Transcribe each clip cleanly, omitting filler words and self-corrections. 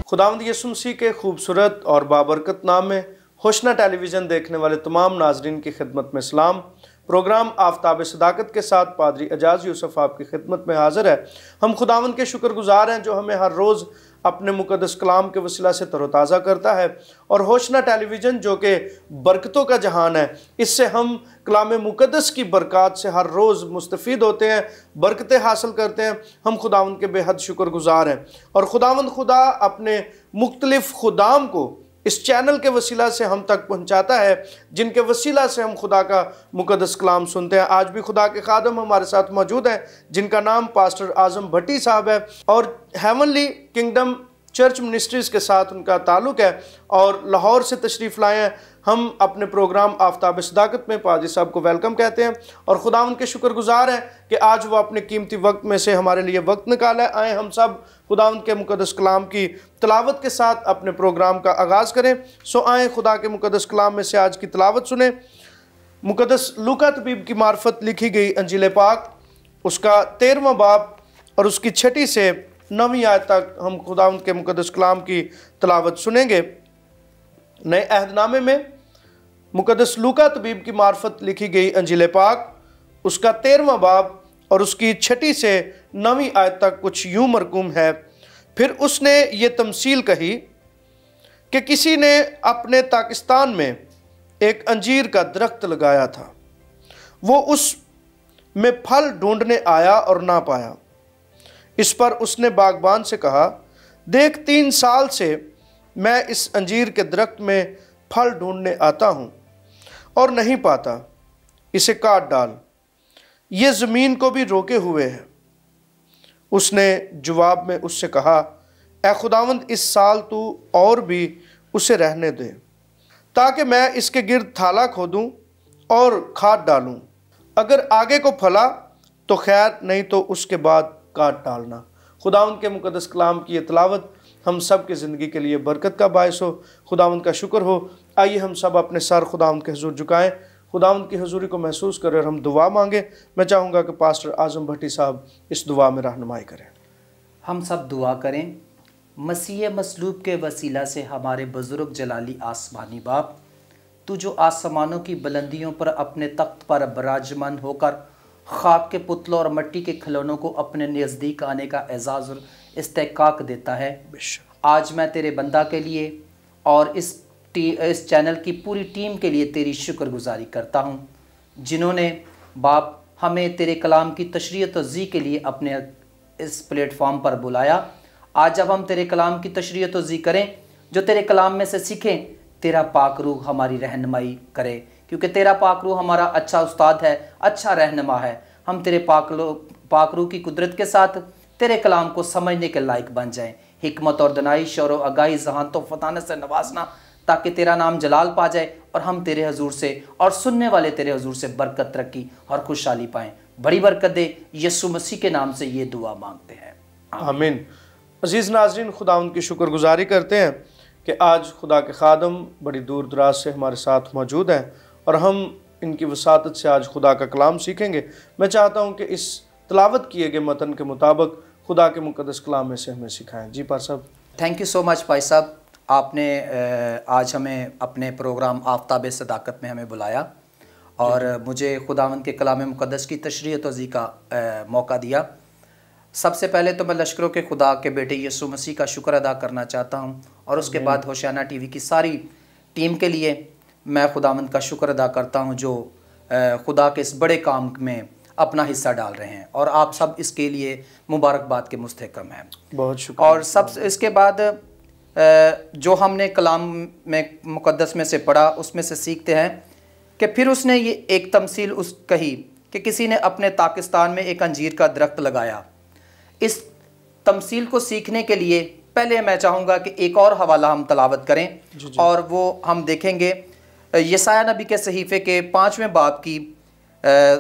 खुदावंद यीशु मसीह के खूबसूरत और बाबरकत नाम में होशना टेलीविज़न देखने वाले तमाम नाजरीन की खिदमत में सलाम। प्रोग्राम आफ्ताब सदाकत के साथ पादरी एजाज यूसुफ आपकी खिदमत में हाजिर है। हम खुदावंद के शुक्रगुजार हैं जो हमें हर रोज़ अपने मुकद्दस कलाम के वसीला से तरोताज़ा करता है, और होशना टेलीविज़न जो कि बरकतों का जहान है, इससे हम कलाम मुकद्दस की बरकत से हर रोज़ मुस्तफ़ीद होते हैं, बरकतें हासिल करते हैं। हम खुदावंद के बेहद शुक्रगुजार हैं, और खुदावंद खुदा अपने मुख्तलिफ़ खुदाम को इस चैनल के वसीला से हम तक पहुंचाता है, जिनके वसीला से हम खुदा का मुकद्दस कलाम सुनते हैं। आज भी खुदा के खादम हमारे साथ मौजूद हैं, जिनका नाम पास्टर आज़म भट्टी साहब है, और हेवनली किंगडम चर्च मिनिस्ट्रीज़ के साथ उनका ताल्लुक़ है, और लाहौर से तशरीफ़ लाए हैं। हम अपने प्रोग्राम आफ्ताब सदाकत में पादरी साहब को वेलकम कहते हैं, और खुदा उनके शुक्रगुजार हैं कि आज वो अपने कीमती वक्त में से हमारे लिए वक्त निकाला है। आए हम सब खुदा उनके मुकद्दस कलाम की तलावत के साथ अपने प्रोग्राम का आगाज़ करें। सो आए खुदा के मुकद्दस कलाम में से आज की तलावत सुने। मुकद्दस लूका तबीब की मार्फत लिखी गई अंजील पाक, उसका 13वां बाब और उसकी 6 से 9 आयत तक हम खुदा के मुकद्दस कलाम की तलावत सुनेंगे। नए अहदनामे में मुकद्दस लूका तबीब की मार्फत लिखी गई अंजील पाक, उसका 13वां बाब और उसकी 6 से 9 आयत तक कुछ यूं मरकूम है। फिर उसने ये तमसील कही कि किसी ने अपने ताकिस्तान में एक अंजीर का दरख्त लगाया था। वो उस में फल ढूंढने आया और ना पाया। इस पर उसने बागबान से कहा, देख 3 साल से मैं इस अंजीर के दरख्त में फल ढूंढने आता हूँ और नहीं पाता, इसे काट डाल, ये ज़मीन को भी रोके हुए है। उसने जवाब में उससे कहा, ए खुदावंद, इस साल तू और भी उसे रहने दे, ताकि मैं इसके गिर्द थाला खोदूं और खाद डालूं। अगर आगे को फला तो खैर, नहीं तो उसके बाद काट डालना। खुदावंद के मुकद्दस कलाम की ये तलावत हम सब की ज़िंदगी के लिए बरकत का बायस हो। खुदावंद का शुक्र हो। आइए हम सब अपने सर खुदावंद के हुजूर झुकाएं, खुदावंद की हजूरी को महसूस करें और हम दुआ मांगें। मैं चाहूँगा कि पास्टर आज़म भट्टी साहब इस दुआ में रहनुमाई करें। हम सब दुआ करें। मसीह मसलूब के वसीला से हमारे बुज़ुर्ग जलाली आसमानी बाप, तू जो आसमानों की बुलंदियों पर अपने तख्त पर बराजमान होकर खाक के पुतलों और मट्टी के खिलौनों को अपने नज़दीक आने का एजाज़ और इस्तेकाक देता है, आज मैं तेरे बंदा के लिए और इस चैनल की पूरी टीम के लिए तेरी शुक्रगुजारी करता हूँ, जिन्होंने बाप हमें तेरे कलाम की तशरीह तज़ी के लिए अपने इस प्लेटफॉर्म पर बुलाया। आज जब हम तेरे कलाम की तशरीह तज़ी करें, जो तेरे कलाम में से सीखें, तेरा पाक रूह हमारी रहनुमाई करे, क्योंकि तेरा पाक रूह हमारा अच्छा उस्ताद है, अच्छा रहनुमा है। हम तेरे पाक रूह की कुदरत के साथ तेरे कलाम को समझने के लायक बन जाएं। हिकमत और दनाइश और आगाही जहानत व फतानत से नवाजना, ताकि तेरा नाम जलाल पा जाए और हम तेरे हजूर से और सुनने वाले तेरे हजूर से बरकत, तरक्की और खुशहाली पाएँ। बड़ी बरकत दे, यीशु मसीह के नाम से ये दुआ मांगते हैं, आमीन। अजीज़ नाज़रीन, खुदा उनकी शुक्रगुजारी करते हैं कि आज खुदा के खादम बड़ी दूर दराज से हमारे साथ मौजूद हैं, और हम इनकी वसातत से आज खुदा का कलाम सीखेंगे। मैं चाहता हूँ कि इस तलावत किए गए मतन के मुताबिक खुदा के मुकद्दस कलाम में से हमें सिखाएं। जी पास साहब। थैंक यू सो मच भाई साहब, आपने आज हमें अपने प्रोग्राम आफ्ताब सदाकत में हमें बुलाया और मुझे खुदावंद के कलाम मुकद्दस की तशरीह तज़ी का मौका दिया। सबसे पहले तो मैं लश्करों के खुदा के बेटे यीशु मसीह का शुक्र अदा करना चाहता हूँ, और उसके बाद होशियाना टीवी की सारी टीम के लिए मैं खुदावंद का शुक्र अदा करता हूँ, जो खुदा के इस बड़े काम में अपना हिस्सा डाल रहे हैं, और आप सब इसके लिए मुबारकबाद के मुस्तहकम हैं। बहुत शुक्रिया। और सब इसके बाद जो हमने कलाम में मुकद्दस में से पढ़ा, उसमें से सीखते हैं कि फिर उसने ये एक तमसील कही कि किसी ने अपने ताकिस्तान में एक अंजीर का दरख्त लगाया। इस तमसील को सीखने के लिए पहले मैं चाहूँगा कि एक और हवाला हम तलावत करें, और वो हम देखेंगे यसाया नबी के सहीफ़े के 5वें बाब की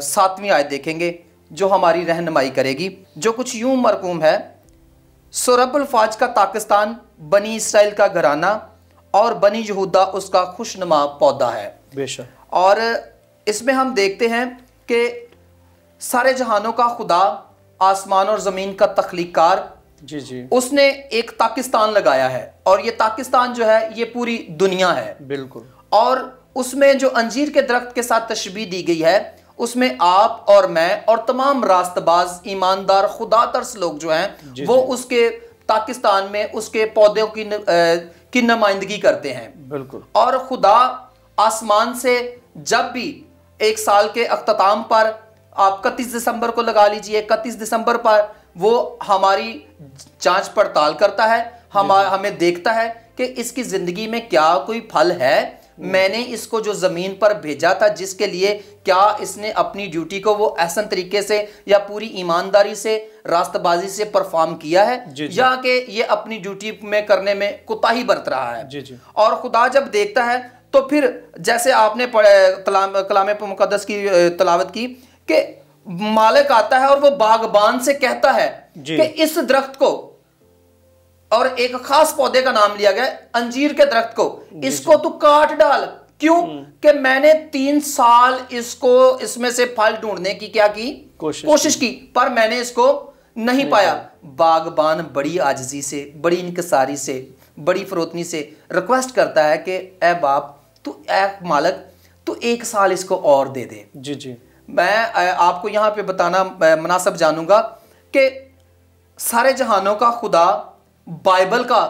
7वीं आयत देखेंगे, जो हमारी रहनुमाई करेगी, जो कुछ यूं मरकूम है, सो रब्बुल फाज का ताकिस्तान बनी इसराइल का घराना और बनी यहूदा उसका खुशनुमा पौधा है। बेशक। और इसमें हम देखते हैं कि सारे जहानों का खुदा, आसमान और ज़मीन का तख्लीकार, जी जी, उसने एक पाकिस्तान लगाया है, और ये पाकिस्तान जो है ये पूरी दुनिया है। बिल्कुल। और उसमें जो अंजीर के दरख्त के साथ तशबीह दी गई है, उसमें आप और मैं और तमाम रास्तबाज ईमानदार खुदा तरस लोग जो हैं वो उसके पाकिस्तान में उसके पौधों की नुमाइंदगी करते हैं। बिल्कुल। और खुदा आसमान से जब भी एक साल के अख्ताम पर, आप 31 दिसंबर को लगा लीजिए, 31 दिसंबर पर वो हमारी जांच पड़ताल करता है, हमें देखता है कि इसकी जिंदगी में क्या कोई फल है, मैंने इसको जो जमीन पर भेजा था जिसके लिए, क्या इसने अपनी ड्यूटी को वो ऐसा तरीके से या पूरी ईमानदारी से रास्तबाजी से परफॉर्म किया है, या कि ये अपनी ड्यूटी में करने में कोताही बरत रहा है। जी जी। और खुदा जब देखता है तो फिर जैसे आपने कलाम मुकद्दस की तलावत की कि मालिक आता है और वो बागबान से कहता है कि इस दरख्त को, और एक खास पौधे का नाम लिया गया अंजीर के दरख्त को, इसको तू काट डाल। क्यों? कि मैंने 3 साल इसमें से फल ढूंढने की क्या की कोशिश की, पर मैंने इसको नहीं पाया। बागबान बड़ी आजिजी से, बड़ी इनकसारी से, बड़ी फरोतनी से रिक्वेस्ट करता है कि ए बाप, तू ए मालिक, तू 1 साल इसको और दे दे। जी जी। मैं आपको यहां पे बताना मुनासिब जानूंगा कि सारे जहानों का खुदा, बाइबल का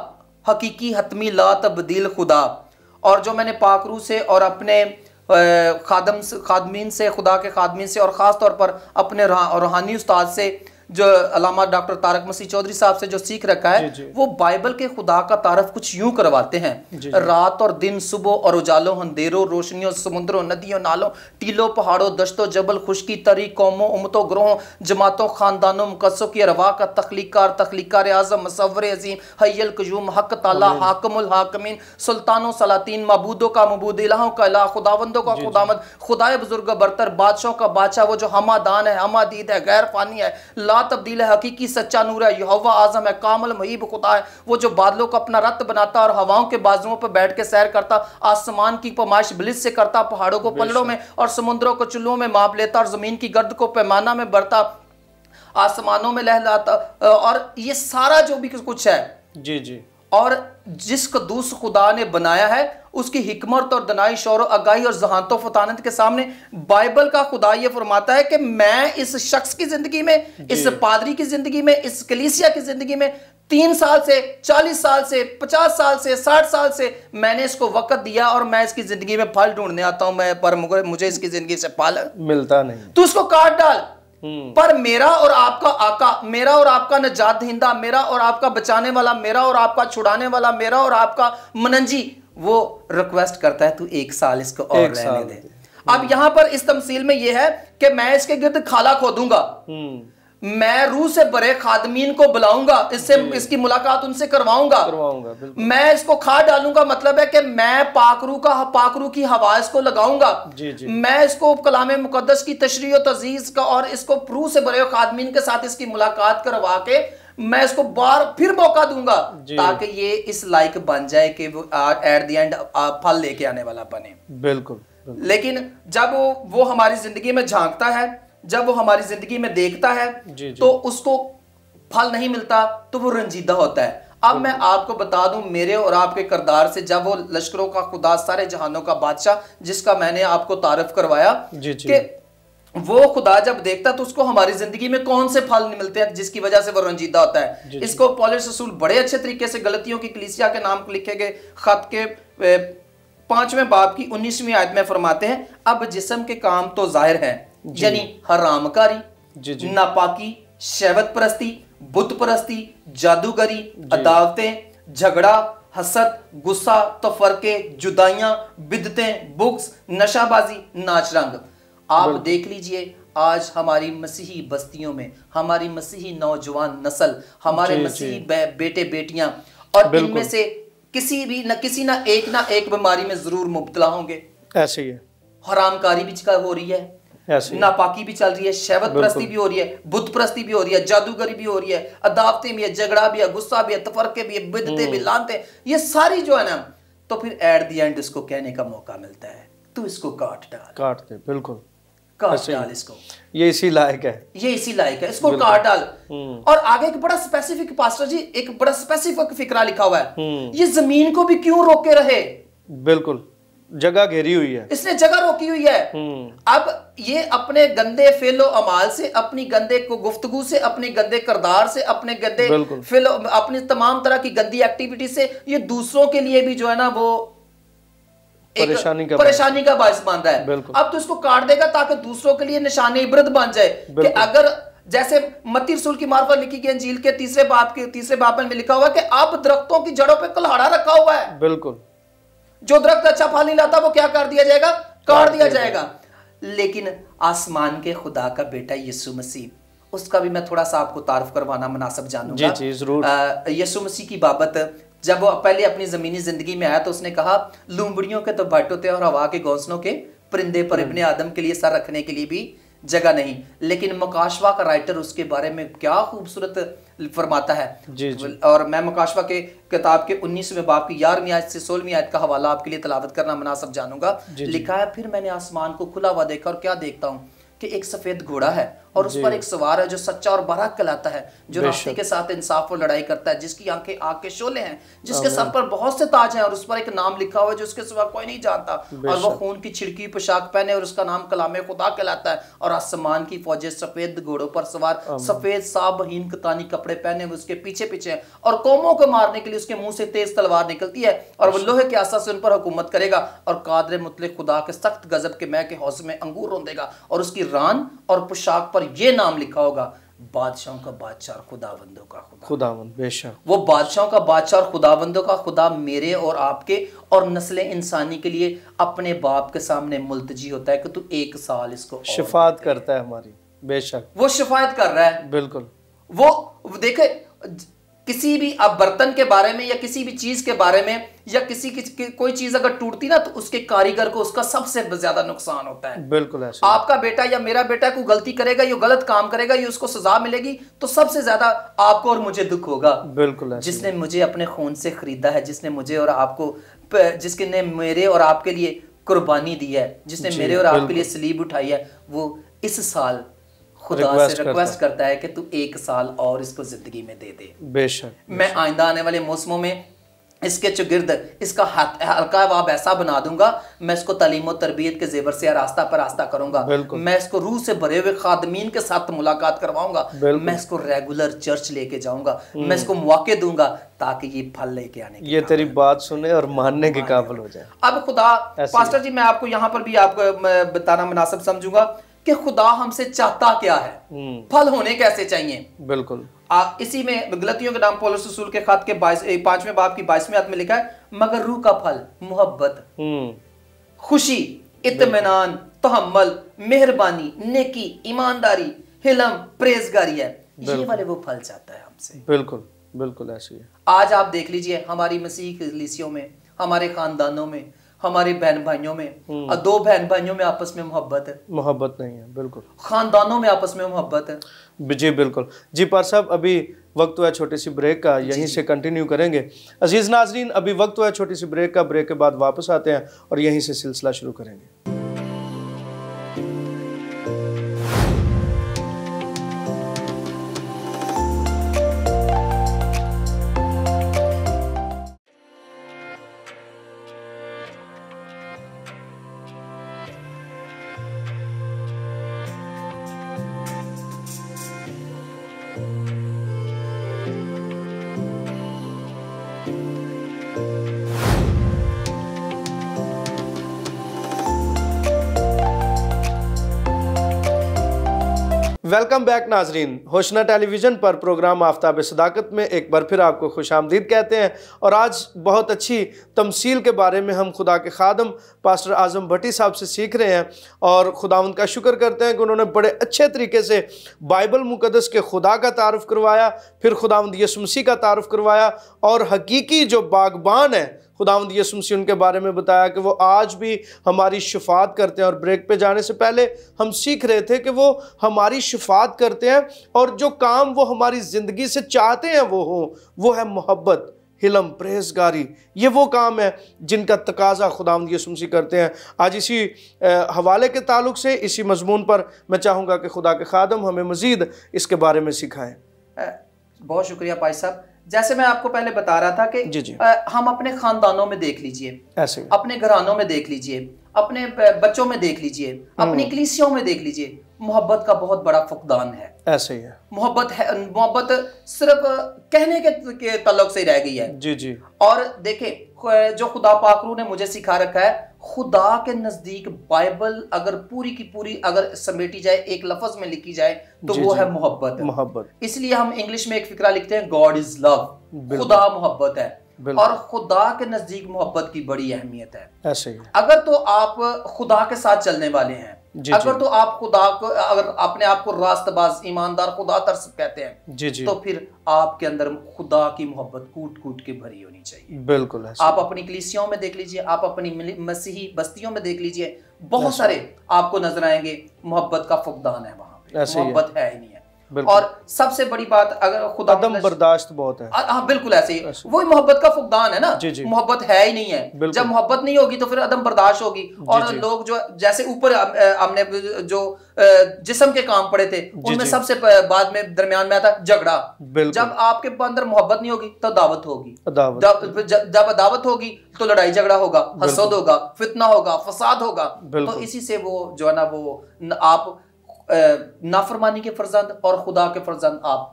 हकीकी हतमी ला तब्दील खुदा, और जो मैंने पाकरू से और अपने खादमीन से, खुदा के खादमीन से, और ख़ास तौर पर अपने रूहानी उस्ताद से जो अल्लामा डॉक्टर तारक मसीह चौधरी साहब से जो सीख रखा है, वो बाइबल के खुदा का तारफ कुछ यूं करवाते हैं। रात और दिन, सुबह और उजालों, अंधेरों, रोशनियों, समुद्रों, नदियों, नालों, टीलों, पहाड़ों, दश्तों, जबल, खुशकी, तरी, कौमों, उम्मतों, ग्रोहों, जमातों, खानदानों, मुकद्दसों की अरवा का तख्लीकार आज़म, मुसव्विर अज़ीम, हय्युल क़य्यूम, हक ताला, हाकिमुल हाकिमीन, सुल्तानों सलातीन, मबूदों का मबूद, इलाहों का इलाह, खुदावंदों का खुदावंद, खुदाए बुजुर्ग बरतर, बादशाहों का बादशाह, वो जो हमादान है, हमादीद है, गैर फानी है, ला तब्दील है, हकीकी सच्चा नूर है, यहोवा आज़म है, कामिल मुहीब खुदा है, वो जो बादलों को अपना रत बनाता और हवाओं के बाजुओं पर बैठ के सैर करता, आसमान की पैमाइश बिलिस से करता, पहाड़ों को पलड़ों में और समुद्रों को चुल्लों में माप लेता, और जमीन की गर्द को पैमाना में बढ़ता, आसमानों में लहलाता, और ये सारा जो भी कुछ है। जी जी। और जिस कदूस खुदा ने बनाया है, उसकी हिकमत और दनाई, शौर आगाही और जहानत फतानत के सामने बाइबल का खुदा ये फरमाता है कि मैं इस शख्स की जिंदगी में, इस पादरी की जिंदगी में, इस कलीसिया की जिंदगी में 3 साल से, 40 साल से, 50 साल से, 60 साल से मैंने इसको वक्त दिया, और मैं इसकी जिंदगी में फल ढूंढने आता हूं, मैं पर मुझे इसकी जिंदगी से फल मिलता नहीं, तू इसको काट डाल। पर मेरा और आपका आका, मेरा और आपका नजात दहिंदा, मेरा और आपका बचाने वाला, मेरा और आपका छुड़ाने वाला, मेरा और आपका मनंजी, वो रिक्वेस्ट करता है तू 1 साल इसको और रहने दे। अब यहां पर इस तमसील में यह है कि मैं इसके गिर्द खाला खोदूंगा, मैं रूह से भरे खादमीन को बुलाऊंगा, इससे इसकी मुलाकात उनसे करवाऊंगा, मैं इसको खाद डालूंगा, मतलब है कि मैं पाकरू की हवा इसको लगाऊंगा, मैं इसको कलाम मुकद्दस की तशरीह और तज़ीज़ का और इसको रूह से भरे खादमीन के साथ इसकी मुलाकात करवा के मैं इसको बार फिर मौका दूंगा, ताकि ये इस लायक बन जाए कि वो एट द एंड फल लेके आने वाला बने। बिल्कुल। लेकिन जब वो हमारी जिंदगी में झांकता है, जब वो हमारी जिंदगी में देखता है, तो उसको फल नहीं मिलता, तो वो रंजीदा होता है। अब मैं आपको बता दूं, मेरे और आपके किरदार से, जब वो लश्करों का खुदा, सारे जहानों का बादशाह, जिसका मैंने आपको तारीफ करवाया, कि वो खुदा जब देखता तो उसको हमारी जिंदगी में कौन से फल मिलते हैं जिसकी वजह से वो रंजीदा होता है। इसको पौलुस रसूल बड़े अच्छे तरीके से गलतियों की कलीसिया के नाम लिखे गए खत के 5वें बाब की 19वीं आयत में फरमाते हैं, अब जिस्म के काम तो जाहिर है, यानी हरामकारी, नापाकी, शहवत परस्ती, बुत परस्ती, जादूगरी, अदावतें, झगड़ा, हसद, गुस्सा, तफरके, जुदाइयां, बिदतें, बुक्स, नशाबाजी, नाच रंग। आप देख लीजिए आज हमारी मसीही बस्तियों में, हमारी मसीही नौजवान नस्ल, हमारे मसीही बेटे बेटियां, और इनमें से किसी ना एक बीमारी में जरूर मुब्तला होंगे। ऐसे ही है, हरामकारी भी हो रही है, नापाकी भी चल रही है, शहवत परस्ती भी हो रही है, बुत परस्ती भी हो रही है, जादूगरी भी हो रही है, अदावतें भी है, झगड़ा भी है, गुस्सा भी है, तफरके भी है, बिदतें भी, लानतें, ये सारी जो है ना, तो फिर एट द एंड इसको कहने का मौका मिलता है, तू इसको काट डाल, काट दे। बिल्कुल। काट डाल इसको, ये इसी लायक है, ये इसी लायक है, इसको काट डाल। और आगे एक बड़ा स्पेसिफिक, पास्टर जी एक बड़ा स्पेसिफिक फिक्रा लिखा हुआ है, ये जमीन को भी क्यों रोके रहे। बिल्कुल, जगह घेरी हुई है, इसने जगह रोकी हुई है। अब ये अपने गंदे फेलो अमाल से, अपनी गंदे को गुफ्तगू से, अपने गंदे किरदार से, अपने गंदे फेलो, अपनी तमाम तरह की गंदी एक्टिविटी से ये दूसरों के लिए भी जो है ना वो परेशानी का बायस बन रहा है। अब तो इसको काट देगा ताकि दूसरों के लिए निशाने इबरत बन जाए कि अगर जैसे मत्ती रसूल की मार्फत लिखी गई अंजील के तीसरे बाब में लिखा हुआ है कि अब दरख्तों की जड़ों पे कुल्हाड़ा रखा हुआ है। बिल्कुल, जो दरख्त अच्छा फल नहीं लाता वो क्या कर दिया जाएगा, काट दिया जाएगा। लेकिन आसमान के खुदा का बेटा यीशु मसीह, उसका भी मैं थोड़ा सा आपको तारुफ करवाना मुनासिब जानूंगा। जी जरूर। यीशु मसीह की बाबत जब वो पहले अपनी जमीनी जिंदगी में आया तो उसने कहा लूमड़ियों के तो बट होते हैं और हवा के घोंसलों के परिंदे, पर इब्ने आदम के लिए सर रखने के लिए भी जगह नहीं। लेकिन मुकाशवा का राइटर उसके बारे में क्या खूबसूरत फरमाता है। जी। और मैं मुकाशवा के किताब के 19वें बाब की 11वीं आयत से 16वीं आयत का हवाला आपके लिए तलावत करना मुनासिब जानूंगा। लिखा है, फिर मैंने आसमान को खुला हुआ देखा और क्या देखता हूँ कि एक सफेद घोड़ा है और उस पर एक सवार है जो सच्चा और बाराक कहलाता है, जो रास्ते के साथ इंसाफ और लड़ाई करता है, जिसकी आंखें आग के शोले हैं, जिसके सर पर बहुत से ताज हैं और उस पर एक नाम लिखा हुआ है जो उसके सिवा कोई नहीं जानता, और वो खून की छिड़की पोशाक पहने और उसका नाम कलामे खुदा कहलाता है। और आसमान की फौजें सफेद घोड़ों पर सवार, सफेद साबहीन कतानी कपड़े पहने हुए उसके पीछे पीछे, और कौमों को मारने के लिए उसके मुंह से तेज तलवार निकलती है और वो लोहे के आसा से उन पर हुकूमत करेगा। और कादर मुतलक खुदा के सख्त गजब के मैं के हौसले में अंगूर रोंदेगा, और उसकी रान और पोशाक पर यह नाम लिखा होगा, बादशाहों का बादशाह, खुदावंदों का खुदावंद। बेशक वो बादशाहों का बादशाह और खुदावंदों का खुदा मेरे और आपके और नस्ल इंसानी के लिए अपने बाप के सामने मुल्तजी होता है कि तू 1 साल इसको शिफात करता है हमारी। बेशक वो शिफायत कर रहा है। बिल्कुल। वो देखे किसी भी अब बर्तन के बारे में या किसी भी चीज के बारे में या किसी की कोई चीज अगर टूटती ना तो उसके कारीगर को उसका सबसे ज्यादा नुकसान होता है। बिल्कुल ऐसा। आपका बेटा या मेरा बेटा कोई गलती करेगा, ये गलत काम करेगा, ये उसको सजा मिलेगी तो सबसे ज्यादा आपको और मुझे दुख होगा। बिल्कुल ऐसा। जिसने मुझे अपने खून से खरीदा है, जिसने मुझे और आपको, जिसने मेरे और आपके लिए कुर्बानी दी है, जिसने मेरे और आपके लिए सलीब उठाई है, वो इस साल खुदा से रिक्वेस्ट करता है कि तू 1 साल और इसको जिंदगी में दे दे। बेशक। मैं आइंदा आने वाले मौसमों में इसके चुगिर्द इसका हल्का वाब ऐसा बना दूंगा, मैं इसको तालीम और तरबियत के जेवर से रास्ता पर रास्ता करूंगा, मैं इसको रूह से भरे हुए खादमीन के साथ मुलाकात करवाऊंगा, मैं इसको रेगुलर चर्च लेके जाऊंगा, मैं इसको मौके दूंगा ताकि ये फल लेके आने ये तेरी बात सुने और मानने के काबिल हो जाए। अब खुदा पास्टर जी, मैं आपको यहाँ पर भी आपको बताना मुनासिब समझूंगा कि खुदा हमसे चाहता क्या है, फल होने कैसे चाहिए। बिल्कुल। इसी में गलतियों के नाम पौलुस रसूल के खत के 5वें बाब की 22वीं आयत में लिखा है, मगर रूह का फल मोहब्बत, खुशी, इत्मीनान, तहम्मुल, मेहरबानी, नेकी, ईमानदारी, हिलम, परहेजगारी है। ये वाले वो फल चाहता है हमसे। बिल्कुल बिल्कुल ऐसे ही है। आज आप देख लीजिए हमारी मसीह कलीसियों में, हमारे खानदानों में, हमारे बहन भाइयों में, 2 बहन भाइयों में आपस में मोहब्बत है, मोहब्बत नहीं है। बिल्कुल। खानदानों में आपस में मोहब्बत है। जी बिल्कुल। जी पार साहब, अभी वक्त हुआ है छोटी सी ब्रेक का, यहीं से कंटिन्यू करेंगे। अजीज नाजरीन, अभी वक्त हुआ है छोटी सी ब्रेक का, ब्रेक के बाद वापस आते हैं और यहीं से सिलसिला शुरू करेंगे। वेलकम बैक नाजरीन, होशना टेलीविज़न पर प्रोग्राम आफ्ताब सदाकत में एक बार फिर आपको खुशामदीद कहते हैं। और आज बहुत अच्छी तमसील के बारे में हम खुदा के खादम पास्टर आज़म भट्टी साहब से सीख रहे हैं और खुदावंद का शुक्र करते हैं कि उन्होंने बड़े अच्छे तरीके से बाइबल मुकद्दस के खुदा का तारुफ करवाया, फिर खुदावंद यीशु मसीह का तारुफ करवाया और हकीकी जो बागबान है खुदावंद यीशु मसीह उनके बारे में बताया कि वो आज भी हमारी शिफात करते हैं। और ब्रेक पे जाने से पहले हम सीख रहे थे कि वो हमारी शिफात करते हैं और जो काम वो हमारी ज़िंदगी से चाहते हैं वो है मोहब्बत, हिलम, परहेजगारी, ये वो काम है जिनका तकाजा खुदावंद यीशु मसीह करते हैं। आज इसी हवाले के ताल्लुक से, इसी मजमून पर मैं चाहूँगा कि खुदा के खादम हमें मज़ीद इसके बारे में सिखाएं। बहुत शुक्रिया भाई साहब। जैसे मैं आपको पहले बता रहा था कि जी जी, हम अपने खानदानों में देख लीजिए, ऐसे अपने घरानों में देख लीजिए, अपने बच्चों में देख लीजिए, अपनी कलीसियाओं में देख लीजिए, मोहब्बत का बहुत बड़ा फुकदान है। ऐसे ही है, मोहब्बत सिर्फ कहने के तल्लुक से ही रह गई है। जी जी। और देखें, जो खुदा पाकरू ने मुझे सिखा रखा है, खुदा के नजदीक बाइबल अगर पूरी की पूरी अगर समेटी जाए, एक लफ्ज में लिखी जाए, तो वो है मोहब्बत। मोहब्बत, इसलिए हम इंग्लिश में एक फिक्रा लिखते हैं, गॉड इज लव, खुदा मोहब्बत है। और खुदा के नजदीक मोहब्बत की बड़ी अहमियत है। ऐसे ही। अगर तो आप खुदा के साथ चलने वाले हैं, अगर तो आप खुदा को, अगर अपने आप को रास्तबाज, ईमानदार, खुदा तरस कहते हैं, जी जी, तो फिर आपके अंदर खुदा की मोहब्बत कूट कूट के भरी होनी चाहिए। बिल्कुल ऐसे। आप अपनी कलीसियाओं में देख लीजिए, आप अपनी मसीही बस्तियों में देख लीजिए, बहुत सारे आपको नजर आएंगे मोहब्बत का फुकदान है वहां पे, मोहब्बत है ही नहीं है। और सबसे बड़ी बात, अगर खुदा अदम बर्दाश्त बहुत है। हाँ बिल्कुल ऐसे ही, वही मोहब्बत का फुकदान है ना। जी जी, मोहब्बत है ही नहीं है। जब मोहब्बत नहीं होगी तो फिर अदम बर्दाश्त होगी। और लोग जो, जैसे ऊपर हमने जो जिस्म के काम पढ़े थे, उनमें सबसे बाद में दरमियान में आता झगड़ा। जब आपके अंदर मोहब्बत नहीं होगी तो दावत होगी, जब दावत होगी तो लड़ाई झगड़ा होगा, हसद होगा, फितना होगा, फसाद होगा। तो इसी से वो जो है ना, वो आप नाफरमानी के फर्जंद और खुदा के फर्जंद आप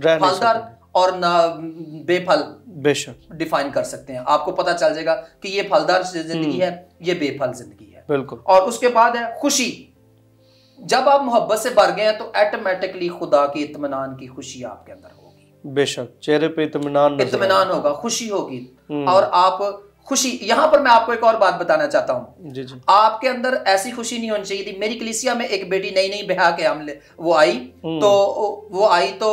फलदार और ना बेफल बेशक डिफाइन कर सकते हैं। आपको पता चल जाएगा कि ये फलदार जिंदगी है, ये बेफल जिंदगी है। बिल्कुल। और उसके बाद है खुशी। जब आप मोहब्बत से भर गए हैं तो ऑटोमेटिकली खुदा की इत्मीनान की खुशी आपके अंदर होगी। बेशक, चेहरे पे इत्मीनान होगा, खुशी होगी। और आप खुशी, यहां पर मैं आपको एक और बात बताना चाहता हूं। जी जी। आपके अंदर ऐसी खुशी नहीं होनी चाहिए थी। मेरी कलीसिया में एक बेटी नई ब्याह के हमले वो आई तो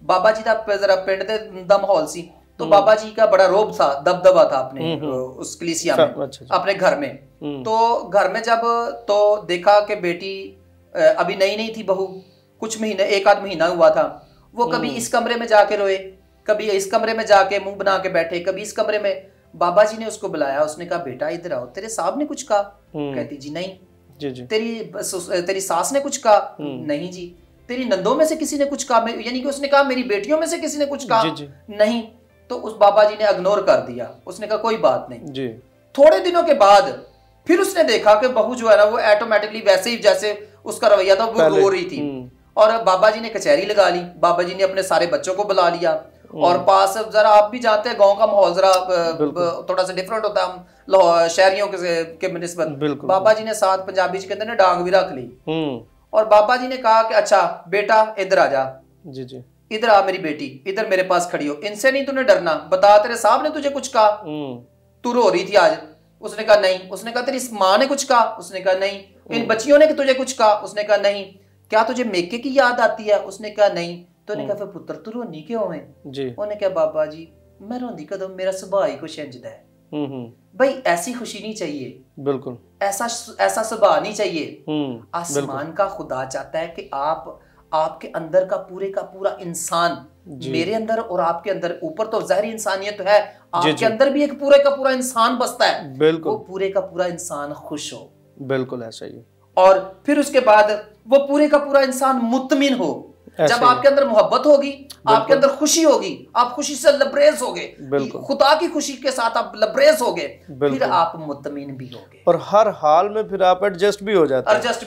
बाबा जी का जरा पिंड दा माहौल सी, तो बाबा जी का बड़ा रोब था, दबदबा था अपने उस कलीसिया में, अपने घर में। तो घर में जब तो देखा कि बेटी अभी नई थी बहू, कुछ महीने, एक आध महीना हुआ था, वो कभी इस कमरे में जाके रोए, कभी इस कमरे में जाके मुंह बना के बैठे, कभी इस कमरे में। बाबा जी ने उसको बुलाया, उसने कहा बेटा इधर आओ, तेरे साहब ने कुछ कहा? कहती जी नहीं। जी जी। तेरी सास ने कुछ कहा? नहीं जी। तेरी नंदों में से किसी ने कुछ कहा? यानी कि उसने कहा मेरी बेटियों में से किसी ने कुछ कहा? जी जी। नहीं। तो उस बाबा जी ने इग्नोर कर दिया, उसने कहा कोई बात नहीं जी। थोड़े दिनों के बाद फिर उसने देखा कि बहू जो है ना वो ऑटोमेटिकली वैसे ही जैसे उसका रवैया था वो रो रही थी। और बाबा जी ने कचहरी लगा ली, बाबा जी ने अपने सारे बच्चों को बुला लिया। और पास जरा आप भी जानते हैं गांव का माहौल जरा थोड़ा सा डिफरेंट होता है हम शहरियों के निस्बत। बाबा जी ने साथ पंजाबी जी कहते हैं डांग भी रख ली। और बाबा जी ने कहा कि अच्छा बेटा इधर आ जा, जी जी, इधर आ मेरी बेटी, इधर मेरे पास खड़ी हो, इनसे नहीं तूने डरना, बता तेरे साहब ने तुझे कुछ कहा? तू रो रही थी आज। उसने कहा नहीं। उसने कहा तेरी माँ ने कुछ कहा? उसने कहा नहीं। इन बच्चियों ने तुझे कुछ कहा? उसने कहा नहीं। क्या तुझे मेके की याद आती है? उसने कहा नहीं। तो उन्हें कहा फिर पुत्र तू रोनी क्यों है? उन्हें कहा बाबा जी मैं रोंदी कदम, मेरा सुभाव ही कुछ इंजदा है। भाई ऐसी खुशी नहीं चाहिए, बिल्कुल ऐसा सुभाव नहीं चाहिए। आसमान का खुदा चाहता है कि आपके अंदर का पूरा इंसान, मेरे अंदर और आपके अंदर, ऊपर तो ज़ाहिरी इंसानियत है, आपके अंदर भी एक पूरे का पूरा इंसान बसता है, वो पूरे का पूरा इंसान खुश हो। बिल्कुल ऐसा ही। और फिर उसके बाद वो पूरे का पूरा इंसान मुतमिन हो। जब आपके अंदर मोहब्बत होगी, आपके अंदर खुशी होगी, आप खुशी से लबरेज होगे, खुदा की खुशी के साथ आप लबरेज होगे, फिर आप मुतमिन भी होगे और हर हाल में फिर आप एडजस्ट भी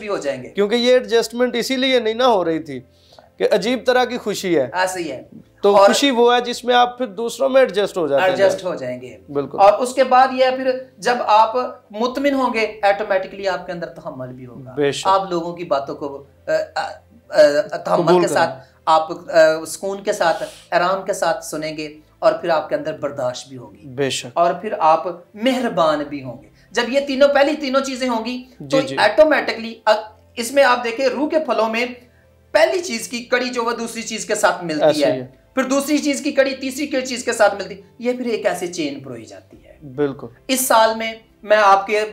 हो जाएंगे। क्योंकि ये एडजस्टमेंट इसीलिए नहीं ना हो रही थी कि अजीब तरह की खुशी है, ऐसे ही है। तो खुशी वो है जिसमें आप फिर दूसरों में एडजस्ट हो जाएंगे। बिल्कुल। और उसके बाद ये है फिर जब आप मुतमिन होंगे, ऑटोमेटिकली आपके अंदर तहम्मुल भी होगा। आप लोगों की बातों को तहम्मुल के साथ, आप सुकून के साथ, आराम के साथ सुनेंगे, और फिर आपके अंदर बर्दाश्त भी होगी, बेशक, और फिर आप मेहरबान भी होंगे। जब ये पहली तीनों चीजें होंगी तो ऑटोमेटिकली इसमें आप देखें रूह के फलों में पहली चीज की कड़ी जो वह दूसरी चीज के साथ मिलती है, फिर दूसरी चीज की कड़ी तीसरी चीज के साथ मिलती है, ये फिर एक ऐसी चेन परोई जाती है। बिल्कुल। इस साल में मैं आपके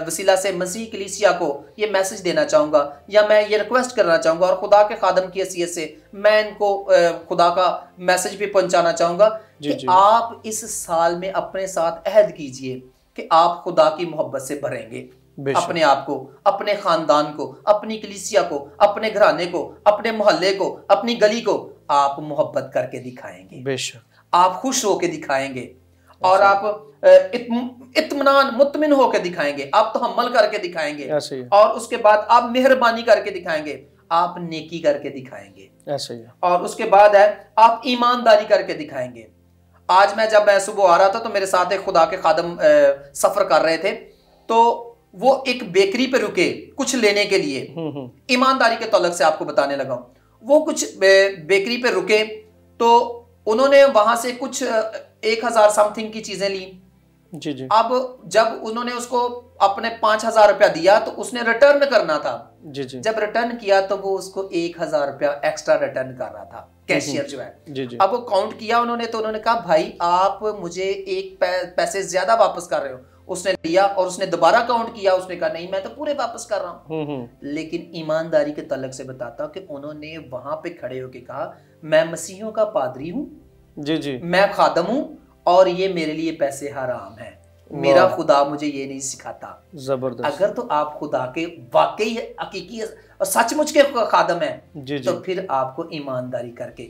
वसीला से मसीह कलीसिया को ये मैसेज देना चाहूँगा, या मैं ये रिक्वेस्ट करना चाहूँगा, और खुदा के खादम की हैसियत से मैं इनको खुदा का मैसेज भी पहुँचाना चाहूँगा कि आप इस साल में अपने साथ अहद कीजिए कि आप खुदा की मोहब्बत से भरेंगे अपने आप को, अपने खानदान को, अपनी कलीसिया को, अपने घराने को, अपने मोहल्ले को, अपनी गली को आप मोहब्बत करके दिखाएंगे, बेशक आप खुश होके दिखाएंगे, और आप इत्मीनान मुतमिन होकर दिखाएंगे, आप तहम्मुल करके दिखाएंगे, और उसके बाद आप मेहरबानी करके दिखाएंगे, आप नेकी करके दिखाएंगे, ऐसे ही। और उसके बाद है आप ईमानदारी करके दिखाएंगे। आज जब मैं सुबह आ रहा था तो मेरे साथ एक खुदा के खादम सफर कर रहे थे, तो वो एक बेकरी पे रुके कुछ लेने के लिए। ईमानदारी के तौलक से आपको बताने लगा हूं, वो कुछ बेकरी पे रुके तो उन्होंने वहां से कुछ 1000 समथिंग की चीजें ली। जी जी। अब जब उन्होंने उसको अपने 5000 रुपया दिया तो उसने रिटर्न करना था। जी जी। जब रिटर्न किया तो वो उसको 1000 रुपया एक्स्ट्रा रिटर्न कर रहा था, कैशियर जो है। जी जी। अब वो काउंट किया उन्होंने, तो उन्होंने कहा भाई आप मुझे एक पैसे ज्यादा वापस कर रहे हो। उसने लिया और उसने दोबारा काउंट किया, उसने कहा नहीं मैं तो पूरे वापस कर रहा हूँ। लेकिन ईमानदारी के तलक से बताता हूँ कि उन्होंने वहां पे खड़े होकर कहा मैं मसीहों का पादरी हूँ, जी जी, मैं खादम हूँ, और ये मेरे लिए पैसे हराम है, मेरा खुदा मुझे ये नहीं सिखाता। जबरदस्त। अगर तो आप खुदा के वाकई हकीकी और सचमुच के खादम है, तो फिर आपको ईमानदारी करके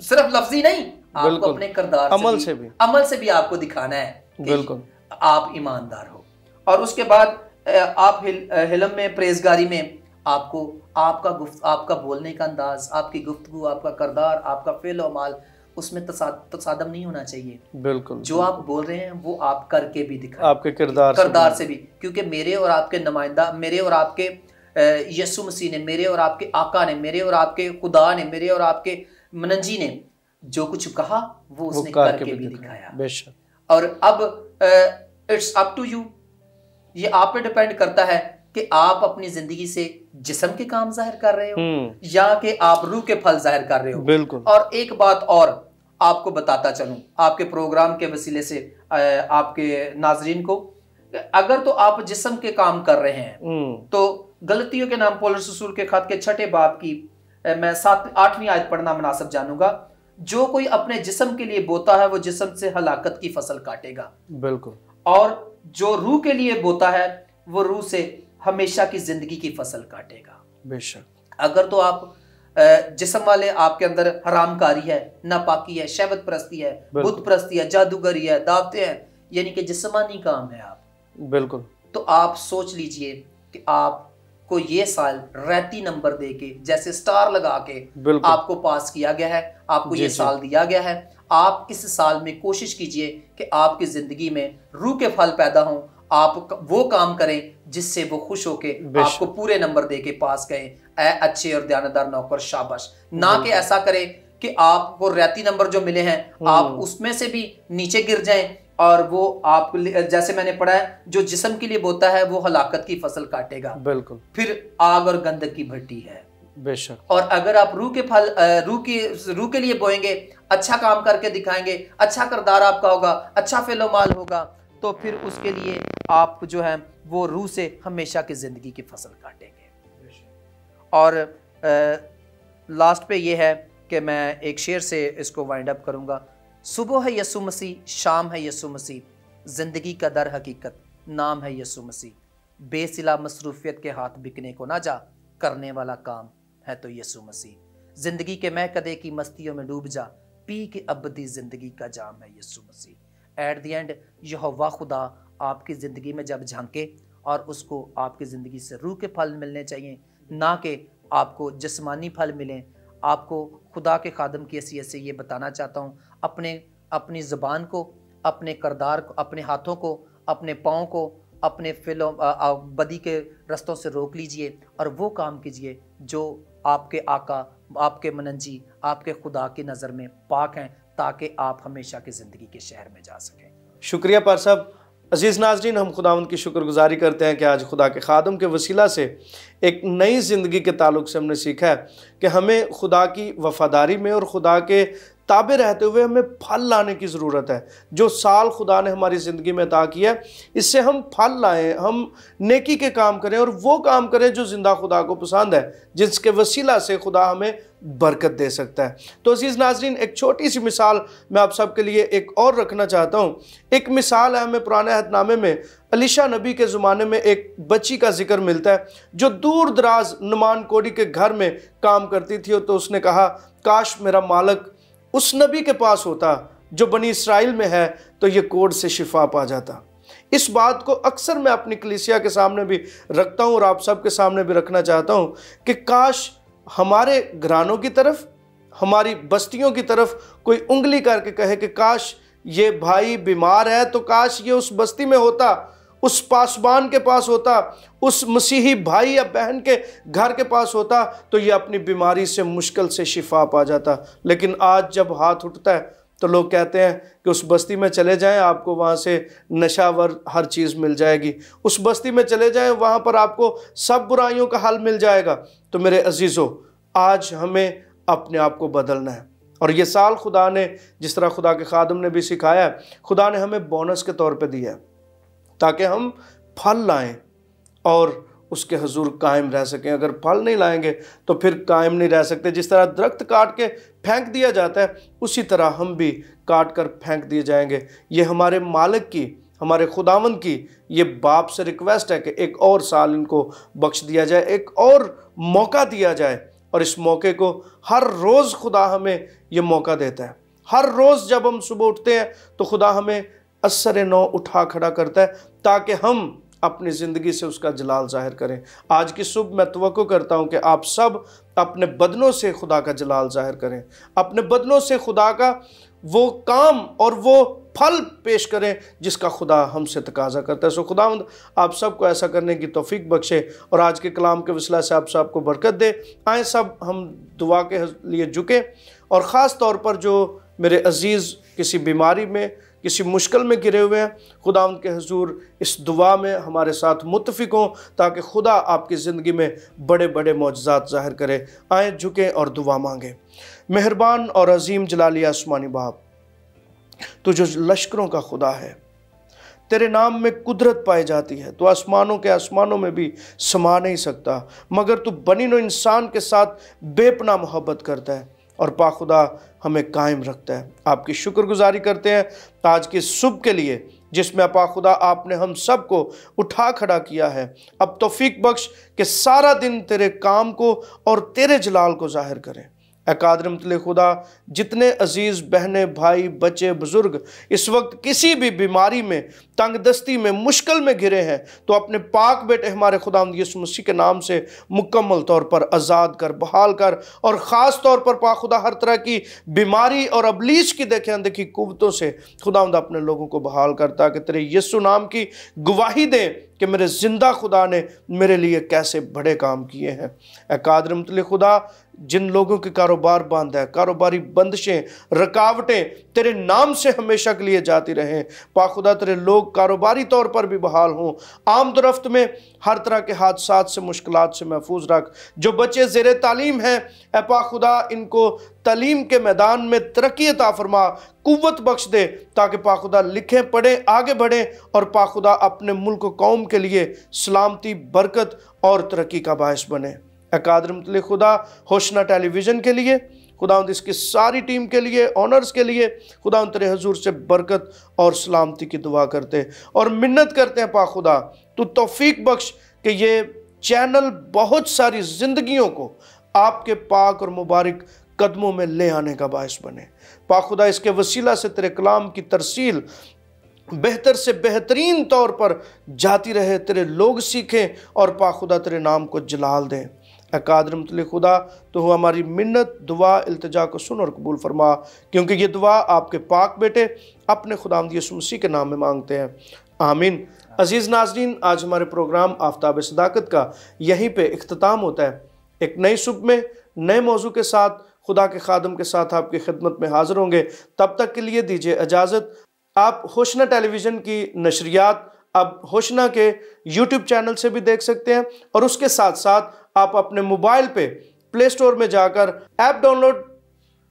सिर्फ लफ्जी नहीं, आपको अपने किरदार अमल से भी आपको दिखाना है कि आप ईमानदार हो। और उसके बाद आप हिलम में, प्रेजगारी में आपको आपका बोलने का अंदाज, आपकी गुफ्तगू, आपका किरदार, आपका फेल और माल, उसमें तसादम नहीं होना चाहिए। बिल्कुल। जो आप बोल रहे हैं वो आप करके भी दिखाएं, आपके किरदार से भी, क्योंकि मेरे और आपके नुमाइंदा, मेरे और आपके यीशु मसीह ने, मेरे और आपके आका ने, मेरे और आपके खुदा ने, मेरे और आपके मनंजी ने जो कुछ कहा वो उसने करके भी दिखाया। बेशक। और अब इट्स अप टू यू, ये आप पे डिपेंड करता है कि आप अपनी जिंदगी से जिस्म के काम जाहिर कर रहे हो या कि आप रूह के फल जाहिर कर रहे हो। बिल्कुल। और एक बात और आपको बताता चलूं आपके प्रोग्राम के वसीले से आपके नाजरीन को, अगर तो आप जिस्म के काम कर रहे हैं तो गलतियों के नाम पौलुस रसूल के खत के 6 बाब की मैं 7-8वीं आयत पढ़ना मुनासिब जानूंगा। जो कोई अपने जिस्म के लिए बोता है वो जिस्म से हलाकत की फसल काटेगा। बिल्कुल। और जो रूह के लिए बोता है वो रूह से हमेशा की जिंदगी की फसल काटेगा। बेशक। अगर तो आप जिस्म वाले, आपके अंदर हरामकारी है, नापाकी है, शहवत परस्ती है, बुत परस्ती है, जादूगरी है, दावतें हैं, यानी कि जिस्मानी काम है आप। बिल्कुल। तो आप सोच लीजिए कि आपको ये साल रैती नंबर देके, जैसे स्टार लगा के आपको पास किया गया है, आपको ये साल दिया गया है। आप इस साल में कोशिश कीजिए कि आपकी जिंदगी में रूह के फल पैदा हों, आप वो काम करें जिससे वो खुश होके आपको पूरे नंबर देके पास गए। अच्छे और ध्यानदार नौकर शाबाश, ना कि ऐसा करें कि आपको रैती नंबर जो मिले हैं आप उसमें से भी नीचे गिर जाएं, और वो आप, जैसे मैंने पढ़ा है, जो जिस्म के लिए बोता है वो हलाकत की फसल काटेगा। बिल्कुल। फिर आग और गंधक की भट्टी है। बेशक। और अगर आप रूह के फल रूह के लिए बोएंगे, अच्छा काम करके दिखाएंगे, अच्छा किरदार आपका होगा, अच्छा फेलो माल होगा, तो फिर उसके लिए आप जो है वो रूह से हमेशा की जिंदगी की फसल काटेंगे। और लास्ट पे ये है कि मैं एक शेर से इसको वाइंड अप करूंगा। सुबह है यीशु मसीह, शाम है यीशु मसीह, जिंदगी का दर हकीकत नाम है यीशु मसीह, बेसिला मसरूफियत के हाथ बिकने को ना जा, करने वाला काम है तो यीशु मसीह, जिंदगी के महकदे की मस्तियों में डूब जा, पी के अबदी जिंदगी का जाम है यीशु मसीह। एट द एंड यहोवा खुदा आपकी ज़िंदगी में जब झांके और उसको आपकी ज़िंदगी से रूह के फल मिलने चाहिए, ना कि आपको जिस्मानी फल मिलें। आपको खुदा के खादम की हैसियत से ये बताना चाहता हूँ, अपनी ज़बान को, अपने किरदार को, अपने हाथों को, अपने पाँव को, अपने फिलों बदी के रस्तों से रोक लीजिए और वो काम कीजिए जो आपके आका, आपके मनंजी, आपके खुदा की नज़र में पाक हैं, ताकि आप हमेशा की ज़िंदगी के शहर में जा सकें। शुक्रिया पार साहब। अज़ीज़ नाज़रीन, हम खुदावंद की शुक्रगुजारी करते हैं कि आज खुदा के खादम के वसीला से एक नई ज़िंदगी के ताल्लुक़ से हमने सीखा है कि हमें खुदा की वफ़ादारी में और खुदा के ताबे रहते हुए हमें फल लाने की ज़रूरत है। जो साल खुदा ने हमारी ज़िंदगी में अता किया है, इससे हम फल लाएं, हम नेकी के काम करें और वो काम करें जो ज़िंदा खुदा को पसंद है, जिसके वसीला से खुदा हमें बरकत दे सकता है। तो अजीज़ नाज़रीन, एक छोटी सी मिसाल मैं आप सबके लिए एक और रखना चाहता हूँ। एक मिसाल है, हमें पुराने अहदनामे में अलीशा नबी के ज़माने में एक बच्ची का जिक्र मिलता है जो दूर दराज नुमान कोड़ी के घर में काम करती थी। तो उसने कहा, काश मेरा मालिक उस नबी के पास होता जो बनी इसराइल में है, तो ये कोढ़ से शिफा पा जाता। इस बात को अक्सर मैं अपनी कलीसिया के सामने भी रखता हूँ और आप सबके सामने भी रखना चाहता हूँ कि काश हमारे घरानों की तरफ, हमारी बस्तियों की तरफ कोई उंगली करके कहे कि काश ये भाई बीमार है, तो काश ये उस बस्ती में होता, उस पासबान के पास होता, उस मसीही भाई या बहन के घर के पास होता, तो ये अपनी बीमारी से मुश्किल से शिफा पा जाता। लेकिन आज जब हाथ उठता है तो लोग कहते हैं कि उस बस्ती में चले जाएं, आपको वहाँ से नशावर हर चीज़ मिल जाएगी। उस बस्ती में चले जाएं, वहाँ पर आपको सब बुराइयों का हल मिल जाएगा। तो मेरे अजीज़ों, आज हमें अपने आप को बदलना है। और ये साल खुदा ने, जिस तरह खुदा के खादम ने भी सिखाया है, खुदा ने हमें बोनस के तौर पे दिया है ताकि हम फल लाएं और उसके हुजूर कायम रह सकें। अगर फल नहीं लाएंगे तो फिर कायम नहीं रह सकते। जिस तरह दरख्त काट के फेंक दिया जाता है, उसी तरह हम भी काट कर फेंक दिए जाएंगे। ये हमारे मालिक की, हमारे खुदावंद की ये बाप से रिक्वेस्ट है कि एक और साल इनको बख्श दिया जाए, एक और मौका दिया जाए। और इस मौके को हर रोज़ खुदा हमें ये मौका देता है। हर रोज़ जब हम सुबह उठते हैं तो खुदा हमें असर नौ उठा खड़ा करता है ताकि हम अपनी ज़िंदगी से उसका जलाल जाहिर करें। आज की सुबह मैं तवक्को करता हूँ कि आप सब अपने बदनों से खुदा का जलाल जाहिर करें, अपने बदनों से खुदा का वो काम और वो फल पेश करें जिसका खुदा हमसे तकाजा करता है। सो खुदावंद आप सबको ऐसा करने की तौफीक बख्शे और आज के कलाम के वसीला से आप सबको बरकत दे। आए सब हम दुआ के लिए झुकें और ख़ास तौर पर जो मेरे अजीज़ किसी बीमारी में, किसी मुश्किल में गिरे हुए हैं, खुदावंद के हुजूर इस दुआ में हमारे साथ मुत्तफिक हों ताकि खुदा आपकी ज़िंदगी में बड़े बड़े मौजज़ात ज़ाहिर करे। आए झुकें और दुआ मांगें। मेहरबान और अजीम जलाली आसमानी बाप, तू जो लश्करों का खुदा है, तेरे नाम में कुदरत पाई जाती है। तो आसमानों के आसमानों में भी समा नहीं सकता, मगर तू बनी नो इंसान के साथ बेपनाह मोहब्बत करता है और पाखुदा हमें कायम रखता है। आपकी शुक्रगुजारी करते हैं आज की सुबह के लिए जिसमें पाखुदा आपने हम सब को उठा खड़ा किया है। अब तौफीक बख्श कि सारा दिन तेरे काम को और तेरे जलाल को जाहिर करें। कादिर मुतल्लिक़ खुदा, जितने अजीज़ बहनें, भाई, बच्चे, बुज़ुर्ग इस वक्त किसी भी बीमारी में, तंगदस्ती में, मुश्किल में घिरे हैं, तो अपने पाक बेटे हमारे खुदावंद यीशु मसीह के नाम से मुकम्मल तौर पर आज़ाद कर, बहाल कर और ख़ास तौर पर पाक खुदा हर तरह की बीमारी और अबलीस की देखे अनदेखी कुव्वतों से खुदावंद अपने लोगों को बहाल कर, ताकि तेरे यीशु नाम की गवाही दें कि मेरे ज़िंदा खुदा ने मेरे लिए कैसे बड़े काम किए हैं। कादिर मुतल्लिक़ खुदा, जिन लोगों के कारोबार बंद है, कारोबारी बंदिशें, रुकावटें तेरे नाम से हमेशा के लिए जाती रहें। पाखुदा तेरे लोग कारोबारी तौर पर भी बहाल हों। आमद रफ्त में हर तरह के हादसात से, मुश्किलात से महफूज रख। जो बच्चे ज़ेरे तालीम हैं, ए पाखुदा इनको तालीम के मैदान में तरक्की अता फरमा, कुव्वत बख्श दे, ताकि पाखुदा लिखें, पढ़ें, आगे बढ़ें और पाखुदा अपने मुल्क कौम के लिए सलामती, बरकत और तरक्की का बायस बने। कादिर मुतल्लिक़ खुदा, होशना टेलीविज़न के लिए खुदावंद, इसकी सारी टीम के लिए, ऑनर्स के लिए खुदावंद तेरे हुजूर से बरकत और सलामती की दुआ करते और मिन्नत करते हैं। पाखुदा तू तौफीक बख्श कि ये चैनल बहुत सारी ज़िंदगियों को आपके पाक और मुबारक कदमों में ले आने का बायस बने। पाखुदा इसके वसीला से तेरे कलाम की तरसील बेहतर से बेहतरीन तौर पर जाती रहे, तेरे लोग सीखें और पाखुदा तेरे नाम को जलाल दें। कादिर मुतल्लिक़ खुदा, तो हमारी मिन्नत, दुआ, इल्तिजा को सुन और कबूल फरमा, क्योंकि ये दुआ आपके पाक बेटे अपने खुदावंद यीशु मसीह के नाम में मांगते हैं, आमीन। अजीज़ नाज़रीन, आज हमारे प्रोग्राम आफ्ताब सदाकत का यहीं पे इख्तिताम होता है। एक नई सुबह में नए मौजू के साथ खुदा के खादम के साथ आपकी खिदमत में हाजिर होंगे। तब तक के लिए दीजिए इजाज़त। आप होशना टेलीविज़न की नशरियात अब होशना के यूट्यूब चैनल से भी देख सकते हैं और उसके साथ साथ आप अपने मोबाइल पे प्ले स्टोर में जाकर ऐप डाउनलोड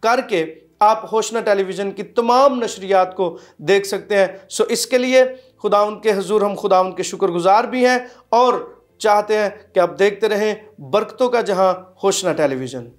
करके आप होशना टेलीविज़न की तमाम नशरियात को देख सकते हैं। सो इसके लिए खुदावंद के हुजूर हम खुदावंद के शुक्रगुजार भी हैं और चाहते हैं कि आप देखते रहें बरकतों का जहां होशना टेलीविज़न।